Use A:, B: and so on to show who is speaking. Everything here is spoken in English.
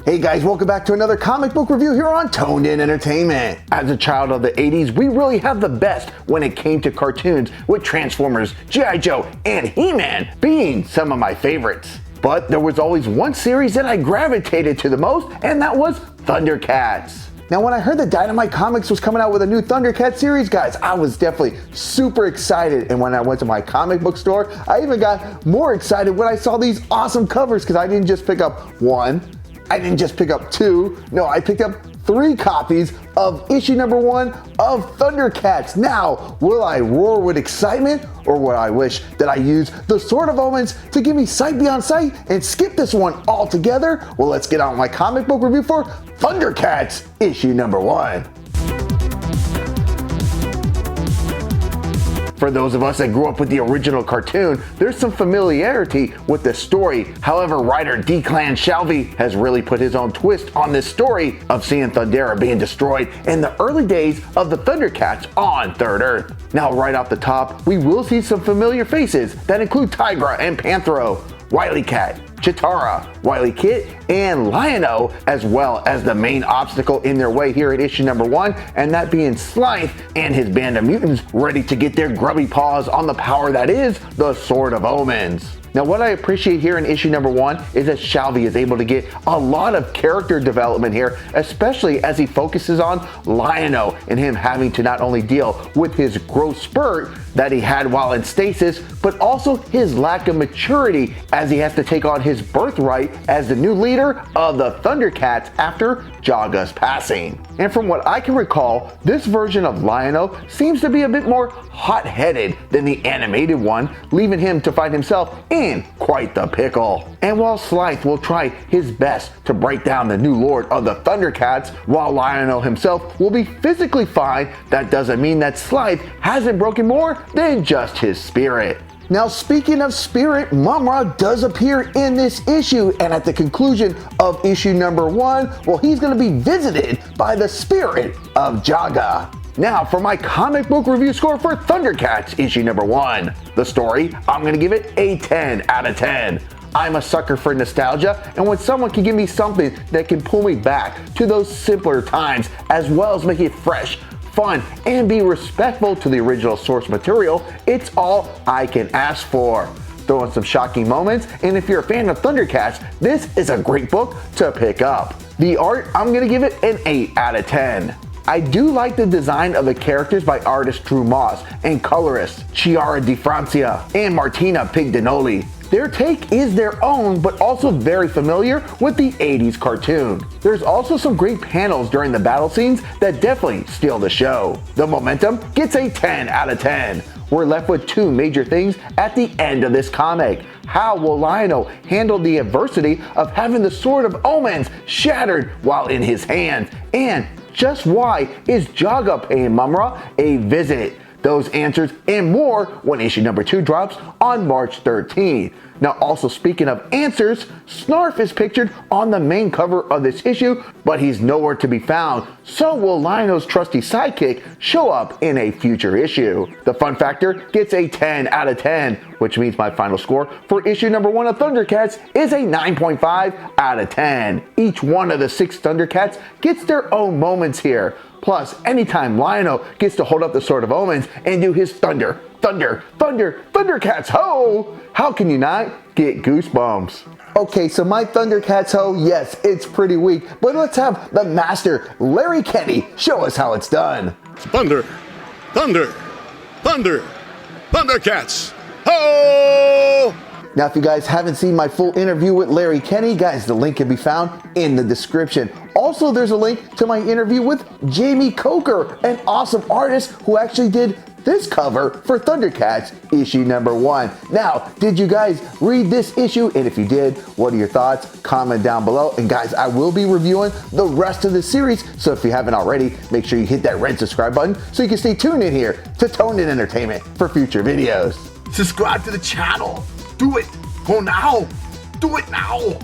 A: Hey guys, welcome back to another comic book review here on Toned In Entertainment. As a child of the 80s, we really have the best when it came to cartoons, with Transformers, G.I. Joe, and He-Man being some of my favorites. But there was always one series that I gravitated to the most, and that was Thundercats. Now when I heard that Dynamite Comics was coming out with a new Thundercats series, guys, I was definitely super excited. And when I went to my comic book store, I even got more excited when I saw these awesome covers, because I didn't just pick up one, I didn't just pick up two, no, I picked up 3 copies of issue number 1 of Thundercats. Now, will I roar with excitement, or will I wish that I used the Sword of Omens to give me sight beyond sight and skip this one altogether? Well, let's get on with my comic book review for Thundercats issue number 1. For those of us that grew up with the original cartoon, there's some familiarity with the story. However, writer Declan Shalvey has really put his own twist on this story of seeing Thundera being destroyed in the early days of the Thundercats on Third Earth. Now, right off the top, we will see some familiar faces that include Tigra and Panthro, Wily Cat, Chitara, Wily Kit, and Lion-O, as well as the main obstacle in their way here at issue number 1, and that being Slythe and his band of mutants ready to get their grubby paws on the power that is the Sword of Omens. Now, what I appreciate here in issue number 1 is that Shalvey is able to get a lot of character development here, especially as he focuses on Lion-O and him having to not only deal with his growth spurt that he had while in stasis, but also his lack of maturity as he has to take on his birthright as the new leader of the Thundercats after Jaga's passing. And from what I can recall, this version of Lion-O seems to be a bit more hot-headed than the animated one, leaving him to find himself in quite the pickle. And while Slythe will try his best to break down the new lord of the Thundercats, while Lion-O himself will be physically fine, that doesn't mean that Slythe hasn't broken more than just his spirit. Now, speaking of spirit, Mumm-Ra does appear in this issue, and at the conclusion of issue number 1, well, he's going to be visited by the spirit of Jaga. Now, for my comic book review score for Thundercats issue number 1. The story, I'm going to give it a 10 out of 10. I'm a sucker for nostalgia, and when someone can give me something that can pull me back to those simpler times, as well as make it fresh, fun, and be respectful to the original source material, it's all I can ask for. Throw in some shocking moments, and if you're a fan of Thundercats, this is a great book to pick up. The art, I'm going to give it an 8 out of 10. I do like the design of the characters by artist Drew Moss and colorist Chiara Di Francia and Martina Pigdanoli. Their take is their own, but also very familiar with the 80s cartoon. There's also some great panels during the battle scenes that definitely steal the show. The momentum gets a 10 out of 10. We're left with 2 major things at the end of this comic. How will Lion-O handle the adversity of having the Sword of Omens shattered while in his hands? And just why is Jaga paying Mumm-Ra a visit? Those answers and more when issue number 2 drops on March 13th. Now, also speaking of answers, Snarf is pictured on the main cover of this issue, but he's nowhere to be found. So will Lion-O's trusty sidekick show up in a future issue? The fun factor gets a 10 out of 10, which means my final score for issue number 1 of Thundercats is a 9.5 out of 10. Each one of the 6 Thundercats gets their own moments here. Plus, anytime Lion-O gets to hold up the Sword of Omens and do his Thundercats ho! How can you not get goosebumps? Okay, so my Thundercats ho, yes, it's pretty weak, but let's have the master, Larry Kenney, show us how it's done.
B: Thundercats ho!
A: Now, if you guys haven't seen my full interview with Larry Kenney, guys, the link can be found in the description. Also, there's a link to my interview with Jamie Coker, an awesome artist who actually did this cover for Thundercats issue number 1. Now, did you guys read this issue? And if you did, what are your thoughts? Comment down below. And guys, I will be reviewing the rest of the series, so if you haven't already, make sure you hit that red subscribe button so you can stay tuned in here to Toned In Entertainment for future videos.
C: Subscribe to the channel. Do it. Go now. Do it now.